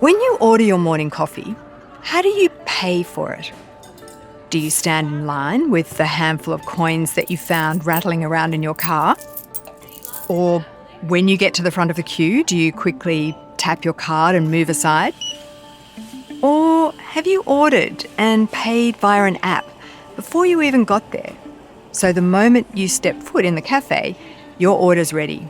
When you order your morning coffee, how do you pay for it? Do you stand in line with the handful of coins that you found rattling around in your car? Or when you get to the front of the queue, do you quickly tap your card and move aside? Or have you ordered and paid via an app before you even got there? So the moment you step foot in the cafe, your order's ready.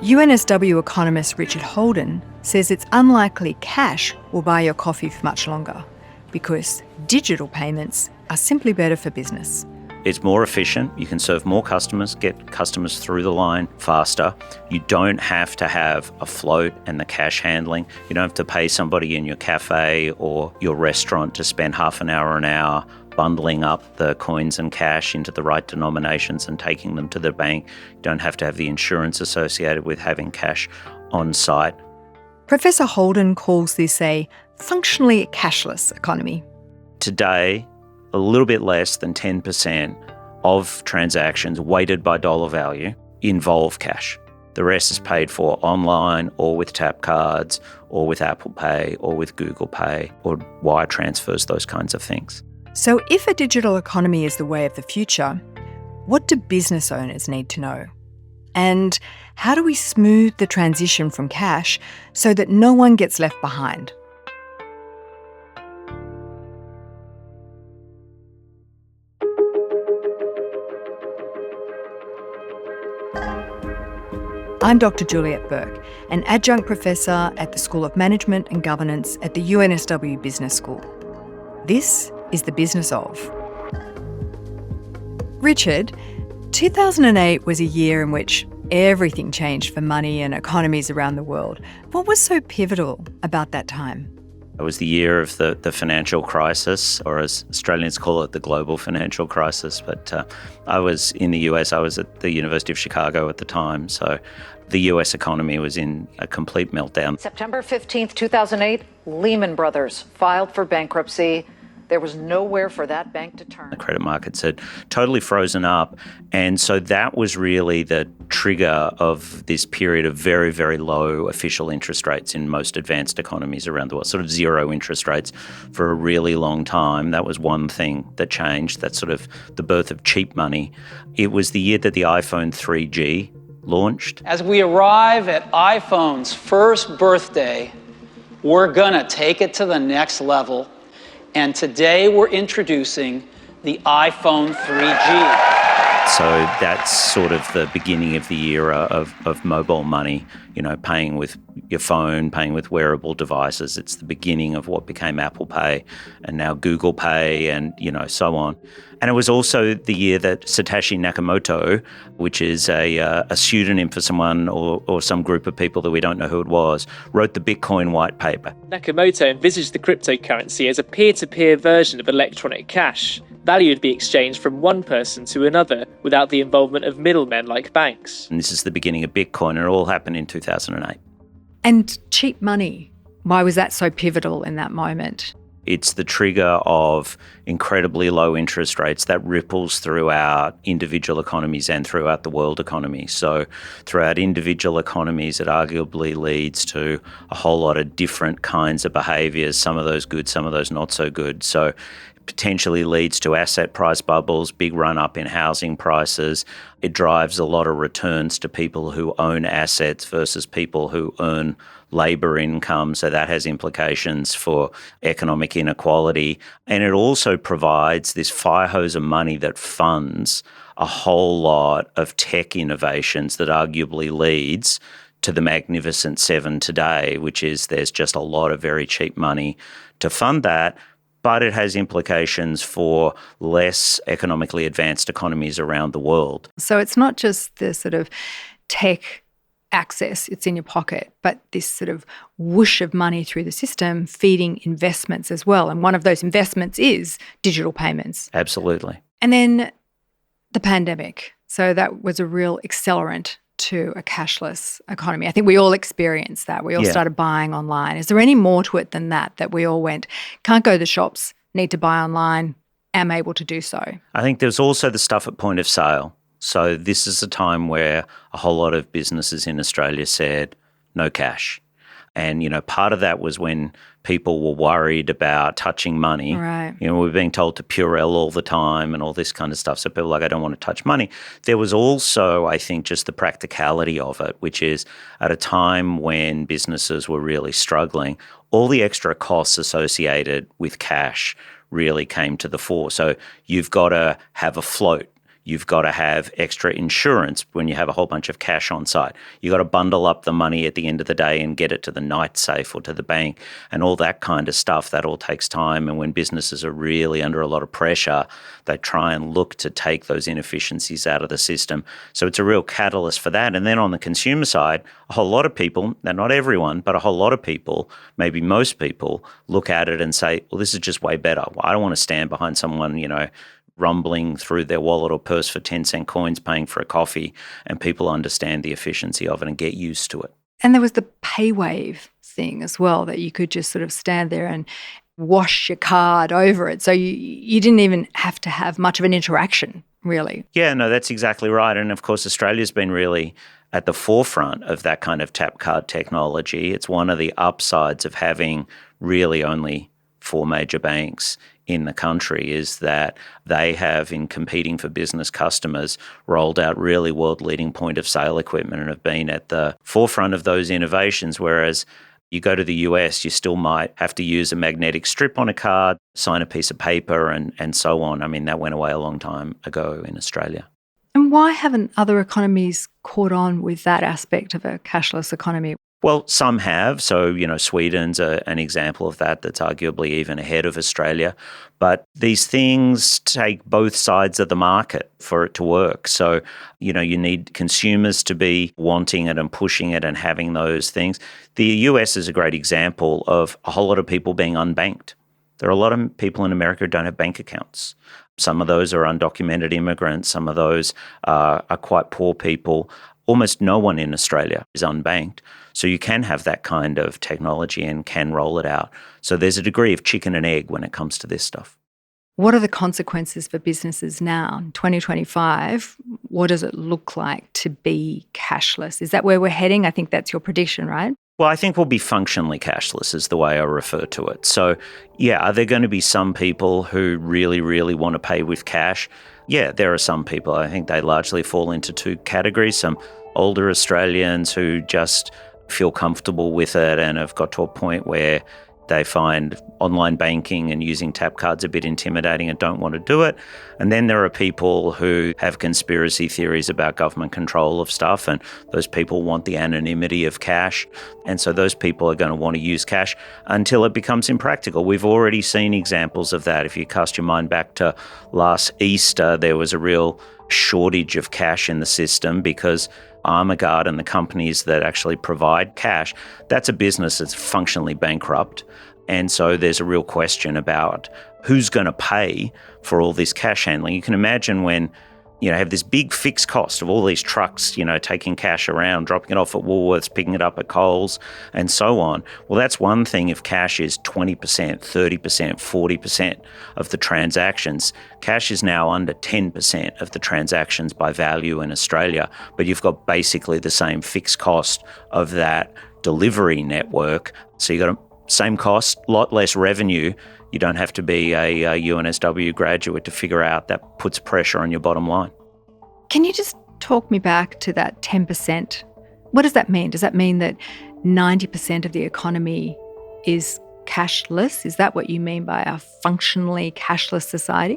UNSW economist Richard Holden says it's unlikely cash will buy your coffee for much longer because digital payments are simply better for business. It's more efficient. You can serve more customers, get customers through the line faster. You don't have to have a float and the cash handling. You don't have to pay somebody in your cafe or your restaurant to spend half an hour bundling up the coins and cash into the right denominations and taking them to the bank. You don't have to have the insurance associated with having cash on site. Professor Holden calls this a functionally cashless economy. Today, a little bit less than 10% of transactions weighted by dollar value involve cash. The rest is paid for online or with tap cards or with Apple Pay or with Google Pay or wire transfers, those kinds of things. So if a digital economy is the way of the future, what do business owners need to know? And how do we smooth the transition from cash so that no one gets left behind? I'm Dr. Juliette Burke, an adjunct professor at the School of Management and Governance at the UNSW Business School. This is The Business Of. Richard, 2008 was a year in which everything changed for money and economies around the world. What was so pivotal about that time? It was the year of the financial crisis, or as Australians call it, the global financial crisis. But I was in the US, I was at the University of Chicago at the time, so the US economy was in a complete meltdown. September 15th, 2008, Lehman Brothers filed for bankruptcy. There was nowhere for that bank to turn. The credit markets had totally frozen up. And so that was really the trigger of this period of very, very low official interest rates in most advanced economies around the world, sort of zero interest rates for a really long time. That was one thing that changed. That's sort of the birth of cheap money. It was the year that the iPhone 3G launched. As we arrive at iPhone's first birthday, we're going to take it to the next level. And today we're introducing the iPhone 3G. So that's sort of the beginning of the era of mobile money, paying with your phone, paying with wearable devices. It's the beginning of what became Apple Pay and now Google Pay and, so on. And it was also the year that Satoshi Nakamoto, which is a pseudonym for someone or some group of people that we don't know who it was, wrote the Bitcoin white paper. Nakamoto envisaged the cryptocurrency as a peer-to-peer version of electronic cash. Value would be exchanged from one person to another without the involvement of middlemen like banks. And this is the beginning of Bitcoin, and it all happened in 2008. And cheap money, why was that so pivotal in that moment? It's the trigger of incredibly low interest rates that ripples throughout individual economies and throughout the world economy. So throughout individual economies, it arguably leads to a whole lot of different kinds of behaviours, some of those good, some of those not so good. So potentially leads to asset price bubbles, big run up in housing prices. It drives a lot of returns to people who own assets versus people who earn labour income. So that has implications for economic inequality. And it also provides this fire hose of money that funds a whole lot of tech innovations that arguably leads to the Magnificent Seven today, which is there's just a lot of very cheap money to fund that. But it has implications for less economically advanced economies around the world. So it's not just the sort of tech access, it's in your pocket, but this sort of whoosh of money through the system feeding investments as well. And one of those investments is digital payments. Absolutely. And then the pandemic. So that was a real accelerant to a cashless economy. I think we all experienced that. We all started buying online. Is there any more to it than that we all went, can't go to the shops, need to buy online, am able to do so? I think there's also the stuff at point of sale. So this is a time where a whole lot of businesses in Australia said no cash. And, part of that was when people were worried about touching money. Right. We're being told to Purell all the time and all this kind of stuff. So people are like, I don't want to touch money. There was also, I think, just the practicality of it, which is at a time when businesses were really struggling, all the extra costs associated with cash really came to the fore. So you've got to have a float. You've got to have extra insurance when you have a whole bunch of cash on site. You've got to bundle up the money at the end of the day and get it to the night safe or to the bank and all that kind of stuff. That all takes time. And when businesses are really under a lot of pressure, they try and look to take those inefficiencies out of the system. So it's a real catalyst for that. And then on the consumer side, a whole lot of people, now not everyone, but a whole lot of people, maybe most people, look at it and say, well, this is just way better. I don't want to stand behind someone, rumbling through their wallet or purse for 10-cent coins, paying for a coffee, and people understand the efficiency of it and get used to it. And there was the PayWave thing as well, that you could just sort of stand there and wash your card over it. So you didn't even have to have much of an interaction, really. Yeah, no, that's exactly right. And of course, Australia's been really at the forefront of that kind of tap card technology. It's one of the upsides of having really only 4 major banks in the country, is that they have, in competing for business customers, rolled out really world-leading point-of-sale equipment and have been at the forefront of those innovations, whereas you go to the US, you still might have to use a magnetic strip on a card, sign a piece of paper, and so on. I mean, that went away a long time ago in Australia. And why haven't other economies caught on with that aspect of a cashless economy? Well, some have. So, Sweden's an example of that that's arguably even ahead of Australia. But these things take both sides of the market for it to work. So, you need consumers to be wanting it and pushing it and having those things. The US is a great example of a whole lot of people being unbanked. There are a lot of people in America who don't have bank accounts. Some of those are undocumented immigrants. Some of those are quite poor people. Almost no one in Australia is unbanked. So you can have that kind of technology and can roll it out. So there's a degree of chicken and egg when it comes to this stuff. What are the consequences for businesses now? In 2025, what does it look like to be cashless? Is that where we're heading? I think that's your prediction, right? Well, I think we'll be functionally cashless is the way I refer to it. So, yeah, are there going to be some people who really, really want to pay with cash? Yeah, there are some people. I think they largely fall into 2 categories. Some older Australians who just feel comfortable with it and have got to a point where they find online banking and using tap cards a bit intimidating and don't want to do it. And then there are people who have conspiracy theories about government control of stuff, and those people want the anonymity of cash. And so those people are going to want to use cash until it becomes impractical. We've already seen examples of that. If you cast your mind back to last Easter, there was a real shortage of cash in the system because Armaguard and the companies that actually provide cash, that's a business that's functionally bankrupt. And so there's a real question about who's going to pay for all this cash handling. You can imagine when have this big fixed cost of all these trucks, taking cash around, dropping it off at Woolworths, picking it up at Coles, and so on. Well, that's one thing if cash is 20%, 30%, 40% of the transactions. Cash is now under 10% of the transactions by value in Australia, but you've got basically the same fixed cost of that delivery network. So you've got a same cost, lot less revenue. You don't have to be a UNSW graduate to figure out that puts pressure on your bottom line. Can you just talk me back to that 10%? What does that mean? Does that mean that 90% of the economy is cashless? Is that what you mean by a functionally cashless society?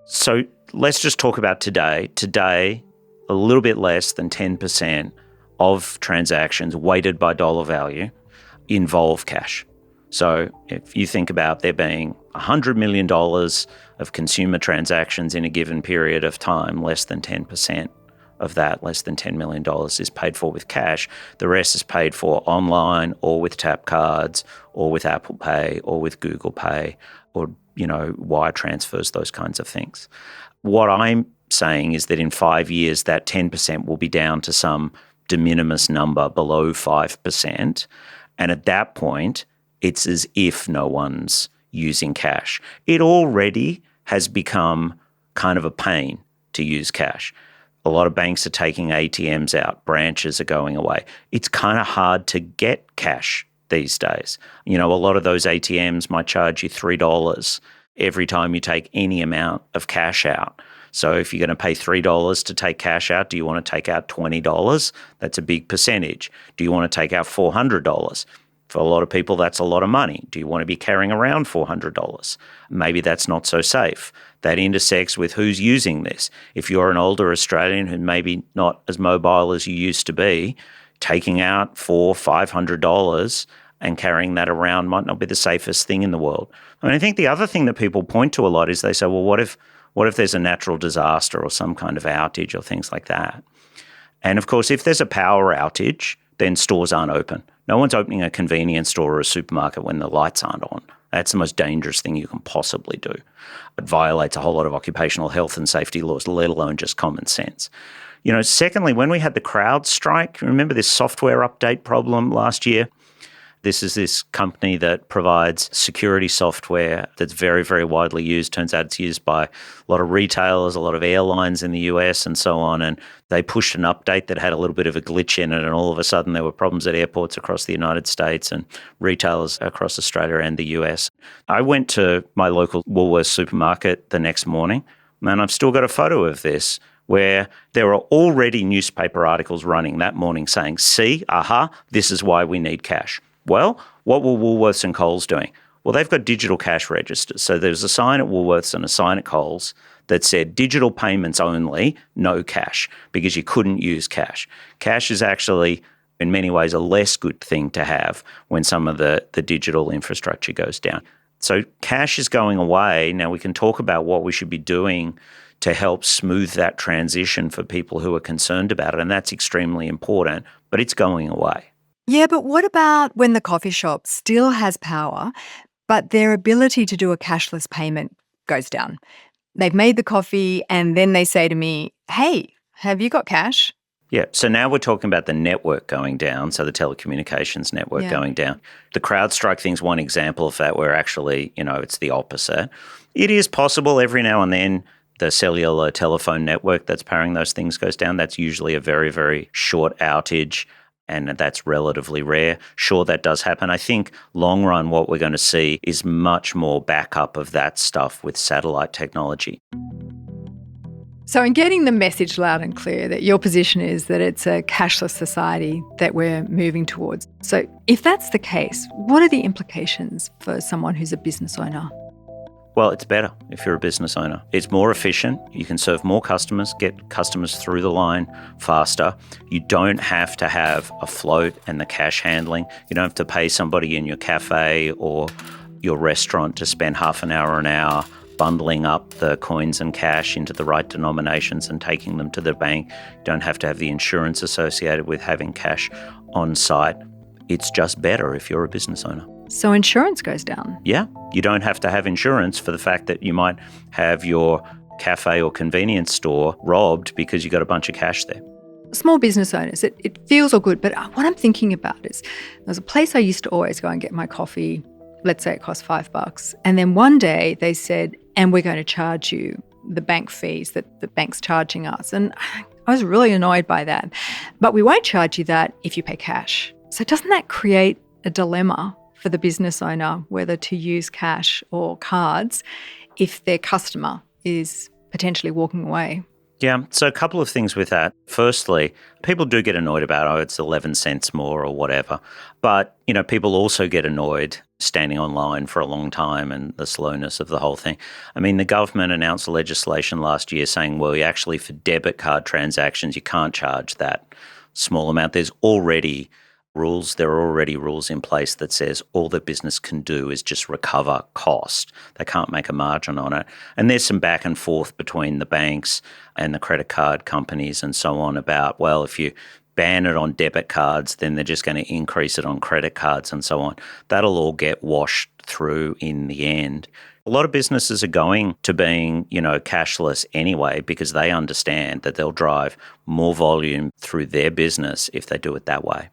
So let's just talk about today. Today, a little bit less than 10% of transactions weighted by dollar value involve cash. So if you think about there being $100 million of consumer transactions in a given period of time, less than 10% of that, less than $10 million is paid for with cash. The rest is paid for online or with tap cards or with Apple Pay or with Google Pay or, wire transfers, those kinds of things. What I'm saying is that in 5 years, that 10% will be down to some de minimis number below 5%. And at that point, it's as if no one's using cash. It already has become kind of a pain to use cash. A lot of banks are taking ATMs out. Branches are going away. It's kind of hard to get cash these days. A lot of those ATMs might charge you $3 every time you take any amount of cash out. So if you're going to pay $3 to take cash out, do you want to take out $20? That's a big percentage. Do you want to take out $400? For a lot of people, that's a lot of money. Do you want to be carrying around $400? Maybe that's not so safe. That intersects with who's using this. If you're an older Australian who maybe not as mobile as you used to be, taking out $400-$500 and carrying that around might not be the safest thing in the world. I think the other thing that people point to a lot is they say, well, what if there's a natural disaster or some kind of outage or things like that? And of course, if there's a power outage, then stores aren't open. No one's opening a convenience store or a supermarket when the lights aren't on. That's the most dangerous thing you can possibly do. It violates a whole lot of occupational health and safety laws, let alone just common sense. Secondly, when we had the CrowdStrike, remember this software update problem last year? This is this company that provides security software that's very, very widely used. Turns out it's used by a lot of retailers, a lot of airlines in the US and so on. And they pushed an update that had a little bit of a glitch in it. And all of a sudden there were problems at airports across the United States and retailers across Australia and the US. I went to my local Woolworths supermarket the next morning, and I've still got a photo of this where there are already newspaper articles running that morning saying, see, this is why we need cash. Well, what were Woolworths and Coles doing? Well, they've got digital cash registers. So there's a sign at Woolworths and a sign at Coles that said digital payments only, no cash, because you couldn't use cash. Cash is actually, in many ways, a less good thing to have when some of the digital infrastructure goes down. So cash is going away. Now we can talk about what we should be doing to help smooth that transition for people who are concerned about it, and that's extremely important, but it's going away. Yeah, but what about when the coffee shop still has power, but their ability to do a cashless payment goes down? They've made the coffee and then they say to me, hey, have you got cash? Yeah, so now we're talking about the network going down, so the telecommunications network going down. The CrowdStrike thing's one example of that where actually, it's the opposite. It is possible every now and then the cellular telephone network that's powering those things goes down. That's usually a very, very short outage, and that's relatively rare. Sure, that does happen. I think long run, what we're going to see is much more backup of that stuff with satellite technology. So in getting the message loud and clear that your position is that it's a cashless society that we're moving towards. So if that's the case, what are the implications for someone who's a business owner? Well, it's better if you're a business owner. It's more efficient. You can serve more customers, get customers through the line faster. You don't have to have a float and the cash handling. You don't have to pay somebody in your cafe or your restaurant to spend half an hour bundling up the coins and cash into the right denominations and taking them to the bank. You don't have to have the insurance associated with having cash on site. It's just better if you're a business owner. So insurance goes down? Yeah. You don't have to have insurance for the fact that you might have your cafe or convenience store robbed because you got a bunch of cash there. Small business owners, it feels all good, but what I'm thinking about is there's a place I used to always go and get my coffee. Let's say it cost $5. And then one day they said, and we're going to charge you the bank fees that the bank's charging us. And I was really annoyed by that. But we won't charge you that if you pay cash. So doesn't that create a dilemma for the business owner whether to use cash or cards if their customer is potentially walking away? Yeah, so a couple of things with that. Firstly, people do get annoyed about, it's 11 cents more or whatever. But, people also get annoyed standing online for a long time and the slowness of the whole thing. I mean, the government announced legislation last year saying, well, actually for debit card transactions, you can't charge that small amount. There are already rules in place that says all that business can do is just recover cost. They can't make a margin on it. And there's some back and forth between the banks and the credit card companies and so on about, well, if you ban it on debit cards, then they're just going to increase it on credit cards and so on. That'll all get washed through in the end. A lot of businesses are going to being, cashless anyway because they understand that they'll drive more volume through their business if they do it that way.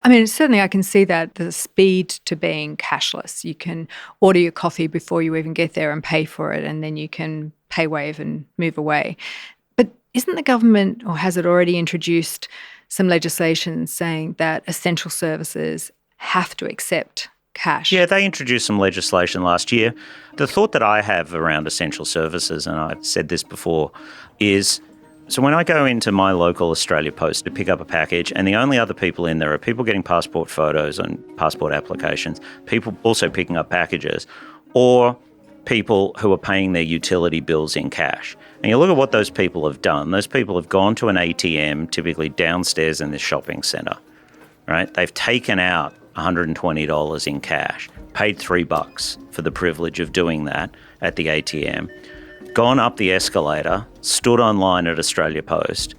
I mean, certainly I can see that the speed to being cashless. You can order your coffee before you even get there and pay for it, and then you can pay wave and move away. But isn't the government, or has it already introduced some legislation saying that essential services have to accept cash. Yeah, they introduced some legislation last year. The thought that I have around essential services, and I've said this before, is so when I go into my local Australia Post to pick up a package, and the only other people in there are people getting passport photos and passport applications, people also picking up packages, or people who are paying their utility bills in cash. And you look at what those people have done. Those people have gone to an ATM, typically downstairs in this shopping centre, right? They've taken out $120 in cash, paid $3 for the privilege of doing that at the ATM, gone up the escalator, stood online at Australia Post,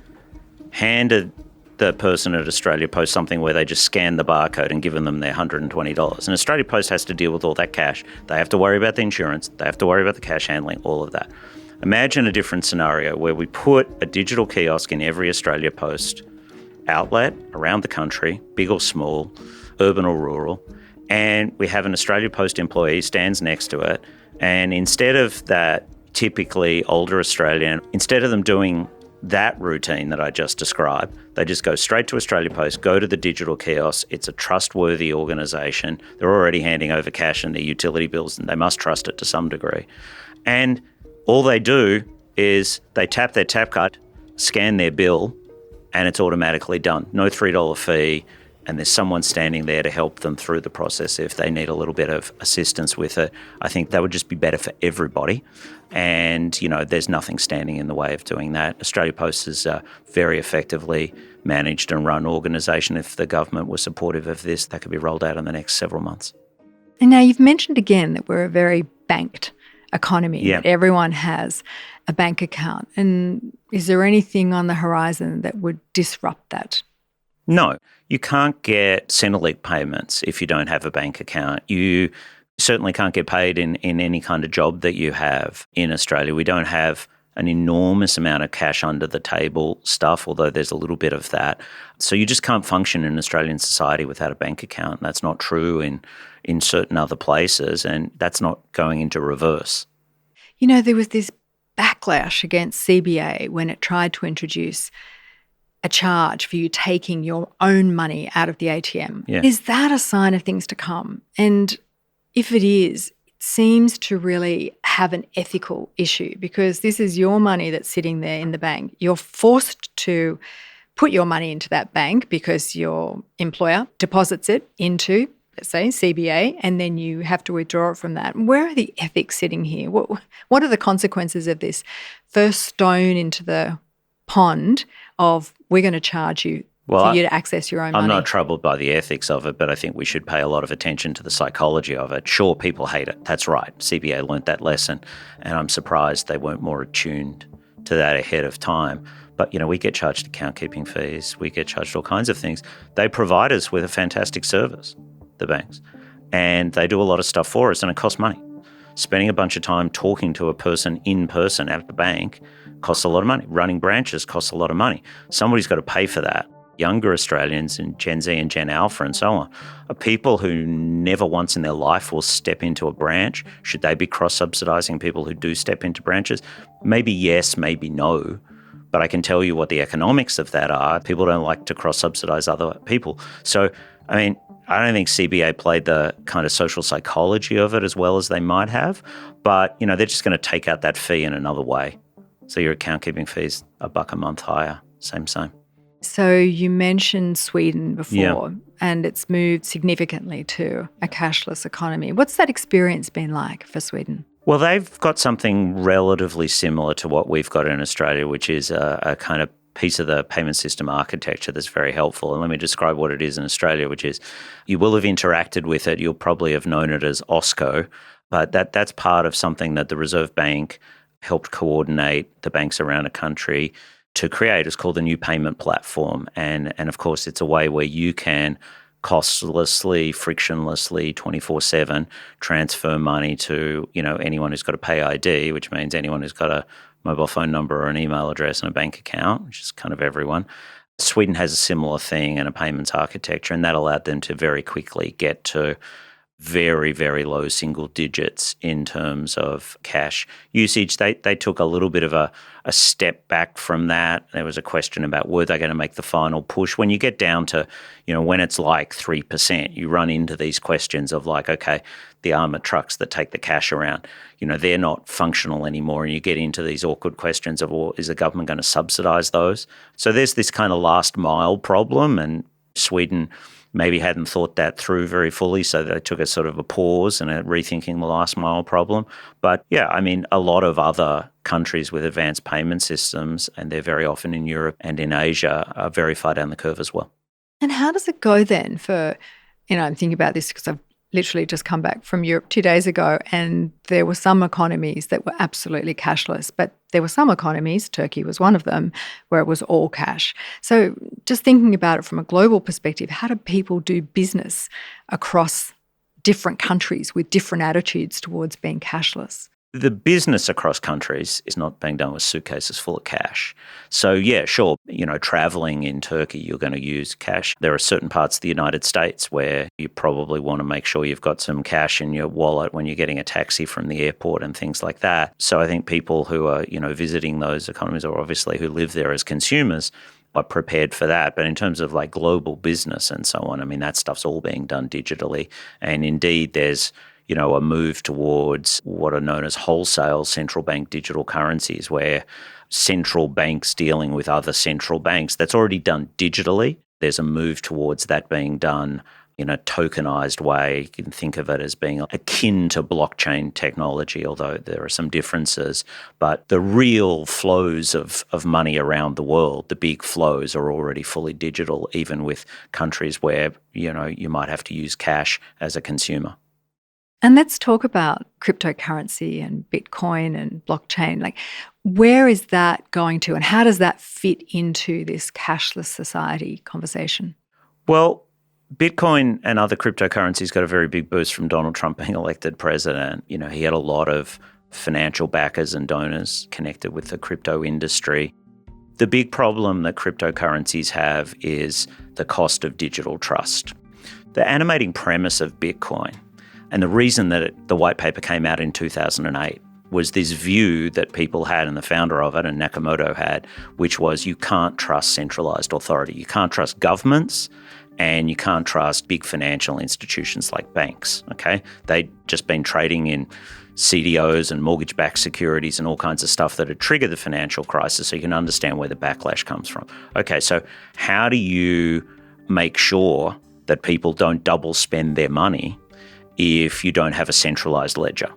handed the person at Australia Post something where they just scanned the barcode and given them their $120. And Australia Post has to deal with all that cash. They have to worry about the insurance. They have to worry about the cash handling, all of that. Imagine a different scenario where we put a digital kiosk in every Australia Post outlet around the country, big or small, urban or rural, and we have an Australia Post employee stands next to it, and instead of that typically older Australian, instead of them doing that routine that I just described, they just go straight to Australia Post, go to the digital kiosk. It's a trustworthy organisation. They're already handing over cash and their utility bills, and they must trust it to some degree. And all they do is they tap their tap card, scan their bill, and it's automatically done. No $3 fee, and there's someone standing there to help them through the process if they need a little bit of assistance with it. I think that would just be better for everybody. And, you know, there's nothing standing in the way of doing that. Australia Post is a very effectively managed and run organisation. If the government was supportive of this, that could be rolled out in the next several months. And now you've mentioned again that we're a very banked economy, Yeah. that everyone has a bank account. And is there anything on the horizon that would disrupt that? No, you can't get Centrelink payments if you don't have a bank account. You certainly can't get paid in any kind of job that you have in Australia. We don't have an enormous amount of cash under the table stuff, although there's a little bit of that. So you just can't function in Australian society without a bank account. That's not true in certain other places, and that's not going into reverse. You know, there was this backlash against CBA when it tried to introduce a charge for you taking your own money out of the ATM. Yeah. Is that a sign of things to come? And if it is, it seems to really have an ethical issue, because this is your money that's sitting there in the bank. You're forced to put your money into that bank because your employer deposits it into, let's say, CBA, and then you have to withdraw it from that. Where are the ethics sitting here? What are the consequences of this first stone into the pond of we're going to charge you for you to access your own money? I'm not troubled by the ethics of it, but I think we should pay a lot of attention to the psychology of it. Sure, people hate it. That's right. CBA learnt that lesson, and I'm surprised they weren't more attuned to that ahead of time. But, you know, we get charged account keeping fees. We get charged all kinds of things. They provide us with a fantastic service, the banks, and they do a lot of stuff for us, and it costs money. Spending a bunch of time talking to a person in person at the bank costs a lot of money. Running branches costs a lot of money. Somebody's got to pay for that. Younger Australians and Gen Z and Gen Alpha and so on are people who never once in their life will step into a branch. Should they be cross-subsidising people who do step into branches? Maybe yes, maybe no. But I can tell you what the economics of that are. People don't like to cross-subsidise other people. So, I mean, I don't think CBA played the kind of social psychology of it as well as they might have. But, you know, they're just going to take out that fee in another way. So your account keeping fee's $1 a month higher. Same. So you mentioned Sweden before, Yeah. and it's moved significantly to a cashless economy. What's that experience been like for Sweden? Well, they've got something relatively similar to what we've got in Australia, which is a kind of piece of the payment system architecture that's very helpful. And let me describe what it is in Australia, which is you will have interacted with it. You'll probably have known it as OSCO, but that's part of something that the Reserve Bank helped coordinate the banks around the country to create. It's called the New Payment Platform. And of course, it's a way where you can costlessly, frictionlessly, 24/7 transfer money to, you know, anyone who's got a pay ID, which means anyone who's got a mobile phone number or an email address and a bank account, which is kind of everyone. Sweden has a similar thing and a payments architecture, and that allowed them to very quickly get to very, very low single digits in terms of cash usage. They took a little bit of a step back from that. There was a question about were they going to make the final push. When you get down to, when it's like 3%, you run into these questions of like, okay, the armoured trucks that take the cash around, they're not functional anymore. And you get into these awkward questions of, well, is the government going to subsidise those? So there's this kind of last mile problem, and Sweden maybe hadn't thought that through very fully, so they took a sort of a pause and a rethinking the last mile problem. But yeah, a lot of other countries with advanced payment systems, and they're very often in Europe and in Asia, are very far down the curve as well. And how does it go then for, I'm thinking about this because I've literally just come back from Europe 2 days ago, and there were some economies that were absolutely cashless, but there were some economies, Turkey was one of them, where it was all cash. So just thinking about it from a global perspective, how do people do business across different countries with different attitudes towards being cashless? The business across countries is not being done with suitcases full of cash. So yeah, sure, traveling in Turkey, you're going to use cash. There are certain parts of the United States where you probably want to make sure you've got some cash in your wallet when you're getting a taxi from the airport and things like that. So I think people who are, visiting those economies, or obviously who live there as consumers, are prepared for that. But in terms of like global business and so on, that stuff's all being done digitally. And indeed, there's a move towards what are known as wholesale central bank digital currencies, where central banks dealing with other central banks, that's already done digitally. There's a move towards that being done in a tokenized way. You can think of it as being akin to blockchain technology, although there are some differences. But the real flows of money around the world, the big flows, are already fully digital, even with countries where, you might have to use cash as a consumer. And let's talk about cryptocurrency and Bitcoin and blockchain. Like, where is that going to, and how does that fit into this cashless society conversation? Well, Bitcoin and other cryptocurrencies got a very big boost from Donald Trump being elected president. He had a lot of financial backers and donors connected with the crypto industry. The big problem that cryptocurrencies have is the cost of digital trust. The animating premise of Bitcoin, and the reason that the white paper came out in 2008, was this view that people had, and the founder of it, and Nakamoto had, which was you can't trust centralized authority. You can't trust governments, and you can't trust big financial institutions like banks, okay? They'd just been trading in CDOs and mortgage-backed securities and all kinds of stuff that had triggered the financial crisis, so you can understand where the backlash comes from. Okay, so how do you make sure that people don't double spend their money if you don't have a centralized ledger?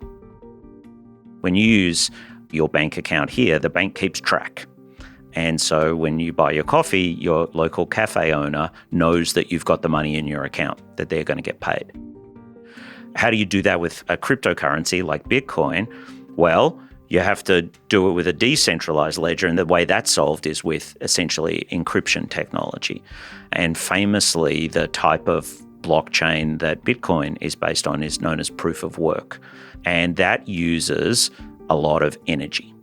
When you use your bank account here, the bank keeps track. And so when you buy your coffee, your local cafe owner knows that you've got the money in your account, that they're going to get paid. How do you do that with a cryptocurrency like Bitcoin? Well, you have to do it with a decentralized ledger, and the way that's solved is with essentially encryption technology. And famously, the type of blockchain that Bitcoin is based on is known as proof of work. And that uses a lot of energy,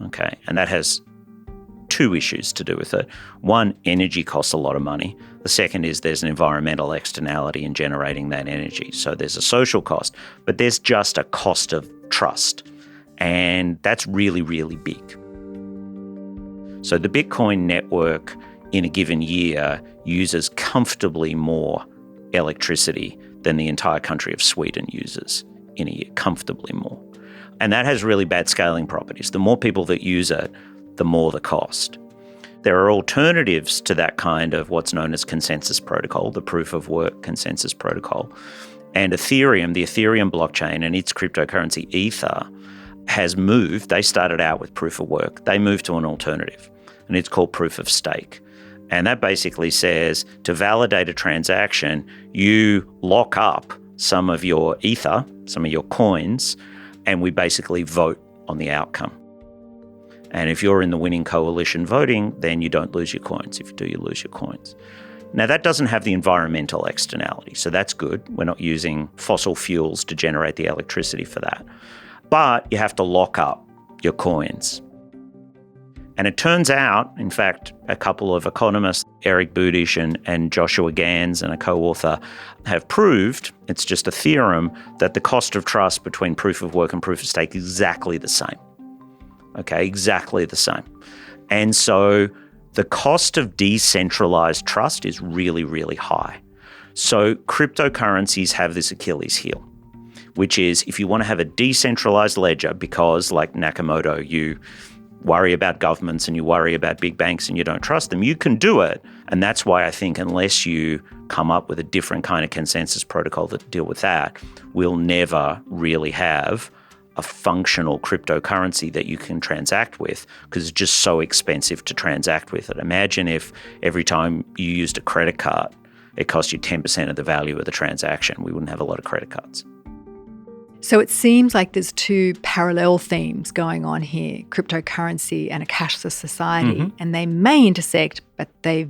okay? And that has two issues to do with it. One, energy costs a lot of money. The second is there's an environmental externality in generating that energy. So there's a social cost, but there's just a cost of trust. And that's really, really big. So the Bitcoin network in a given year uses comfortably more electricity than the entire country of Sweden uses in a year, comfortably more. And that has really bad scaling properties. The more people that use it, the more the cost. There are alternatives to that kind of what's known as consensus protocol, the proof of work consensus protocol. And Ethereum, the Ethereum blockchain and its cryptocurrency Ether, has moved. They started out with proof of work. They moved to an alternative, and it's called proof of stake. And that basically says to validate a transaction, you lock up some of your Ether, some of your coins, and we basically vote on the outcome. And if you're in the winning coalition voting, then you don't lose your coins. If you do, you lose your coins. Now, that doesn't have the environmental externality, so that's good. We're not using fossil fuels to generate the electricity for that. But you have to lock up your coins. And it turns out, in fact, a couple of economists, Eric Budish and Joshua Gans, and a co-author, have proved, it's just a theorem, that the cost of trust between proof of work and proof of stake is exactly the same. Okay, exactly the same. And so the cost of decentralized trust is really, really high. So cryptocurrencies have this Achilles heel, which is if you want to have a decentralized ledger because, like Nakamoto, you worry about governments and you worry about big banks and you don't trust them, you can do it. And that's why I think unless you come up with a different kind of consensus protocol that deal with that, we'll never really have a functional cryptocurrency that you can transact with because it's just so expensive to transact with it. Imagine if every time you used a credit card, it cost you 10% of the value of the transaction. We wouldn't have a lot of credit cards. So it seems like there's two parallel themes going on here, cryptocurrency and a cashless society, and they may intersect, but they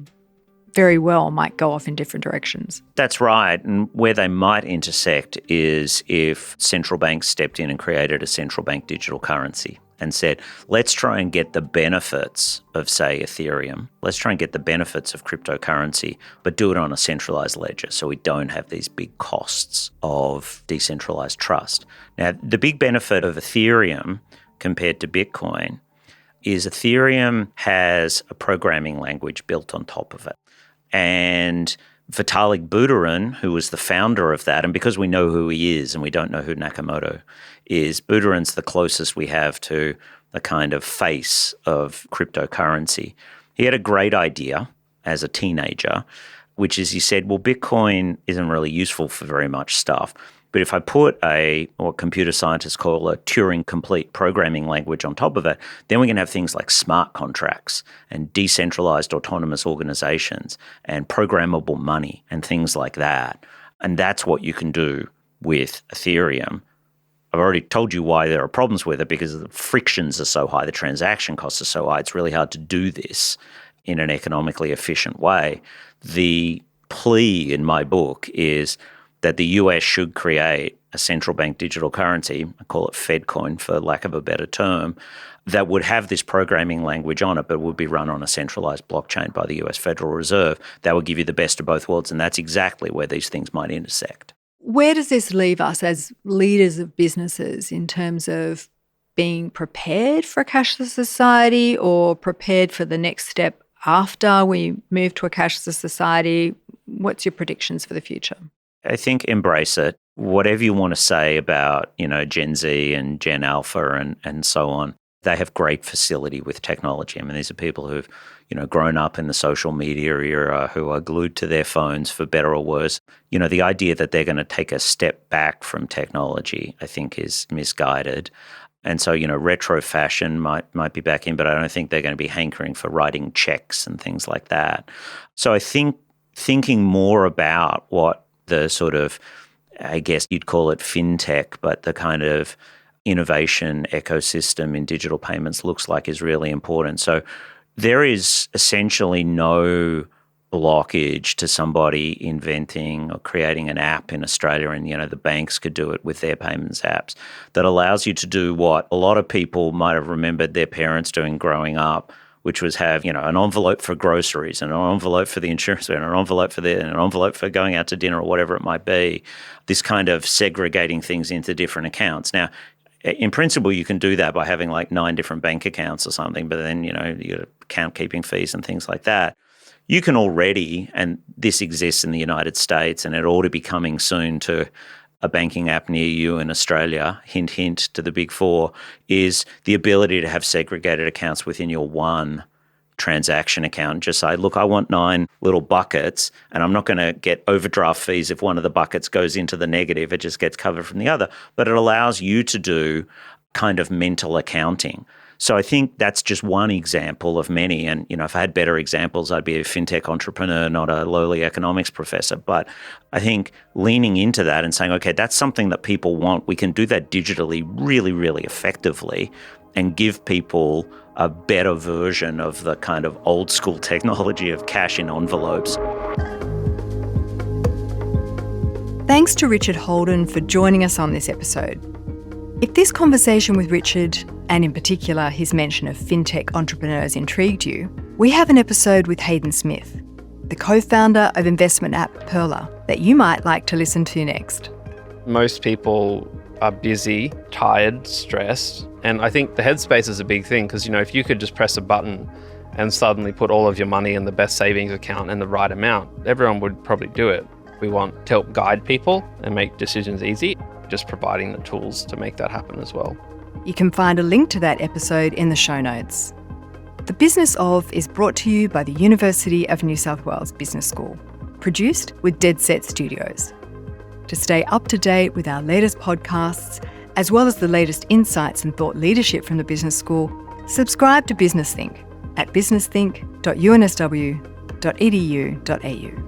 very well might go off in different directions. That's right. And where they might intersect is if central banks stepped in and created a central bank digital currency and said, let's try and get the benefits of, say, Ethereum. Let's try and get the benefits of cryptocurrency, but do it on a centralized ledger so we don't have these big costs of decentralized trust. Now, the big benefit of Ethereum compared to Bitcoin is Ethereum has a programming language built on top of it. And Vitalik Buterin, who was the founder of that, and because we know who he is and we don't know who Nakamoto is, Buterin's the closest we have to the kind of face of cryptocurrency. He had a great idea as a teenager, which is he said, well, Bitcoin isn't really useful for very much stuff. But if I put what computer scientists call a Turing-complete programming language on top of it, then we can have things like smart contracts and decentralized autonomous organizations and programmable money and things like that. And that's what you can do with Ethereum. I've already told you why there are problems with it because the frictions are so high, the transaction costs are so high. It's really hard to do this in an economically efficient way. The plea in my book is that the US should create a central bank digital currency, I call it FedCoin for lack of a better term, that would have this programming language on it, but would be run on a centralized blockchain by the US Federal Reserve. That would give you the best of both worlds, and that's exactly where these things might intersect. Where does this leave us as leaders of businesses in terms of being prepared for a cashless society or prepared for the next step after we move to a cashless society? What's your predictions for the future? I think embrace it. Whatever you want to say about, Gen Z and Gen Alpha and so on, they have great facility with technology. I mean, these are people who've, grown up in the social media era, who are glued to their phones for better or worse. The idea that they're going to take a step back from technology, I think, is misguided. And so, retro fashion might be back in, but I don't think they're going to be hankering for writing checks and things like that. So I think thinking more about what the sort of, I guess you'd call it fintech, but the kind of innovation ecosystem in digital payments looks like is really important. So there is essentially no blockage to somebody inventing or creating an app in Australia, and the banks could do it with their payments apps, that allows you to do what a lot of people might have remembered their parents doing growing up, which was have, an envelope for groceries and an envelope for the insurance and an envelope for and an envelope for going out to dinner or whatever it might be, this kind of segregating things into different accounts. Now, in principle, you can do that by having like 9 different bank accounts or something, but then, you got account keeping fees and things like that. You can already, and this exists in the United States, and it ought to be coming soon to a banking app near you in Australia, hint, hint to the big four, is the ability to have segregated accounts within your one transaction account. Just say, look, I want 9 little buckets, and I'm not going to get overdraft fees if one of the buckets goes into the negative. It just gets covered from the other. But it allows you to do kind of mental accounting. So I think that's just one example of many. And, if I had better examples, I'd be a fintech entrepreneur, not a lowly economics professor. But I think leaning into that and saying, okay, that's something that people want. We can do that digitally really, really effectively and give people a better version of the kind of old school technology of cash in envelopes. Thanks to Richard Holden for joining us on this episode. If this conversation with Richard, and in particular his mention of fintech entrepreneurs, intrigued you, we have an episode with Hayden Smith, the co-founder of investment app Pearler, that you might like to listen to next. Most people are busy, tired, stressed, and I think the headspace is a big thing because, if you could just press a button and suddenly put all of your money in the best savings account and the right amount, everyone would probably do it. We want to help guide people and make decisions easy, just providing the tools to make that happen as well. You can find a link to that episode in the show notes. The Business Of is brought to you by the University of New South Wales Business School, produced with Dead Set Studios. To stay up to date with our latest podcasts, as well as the latest insights and thought leadership from the Business School, subscribe to Business Think at businessthinc.unsw.edu.au.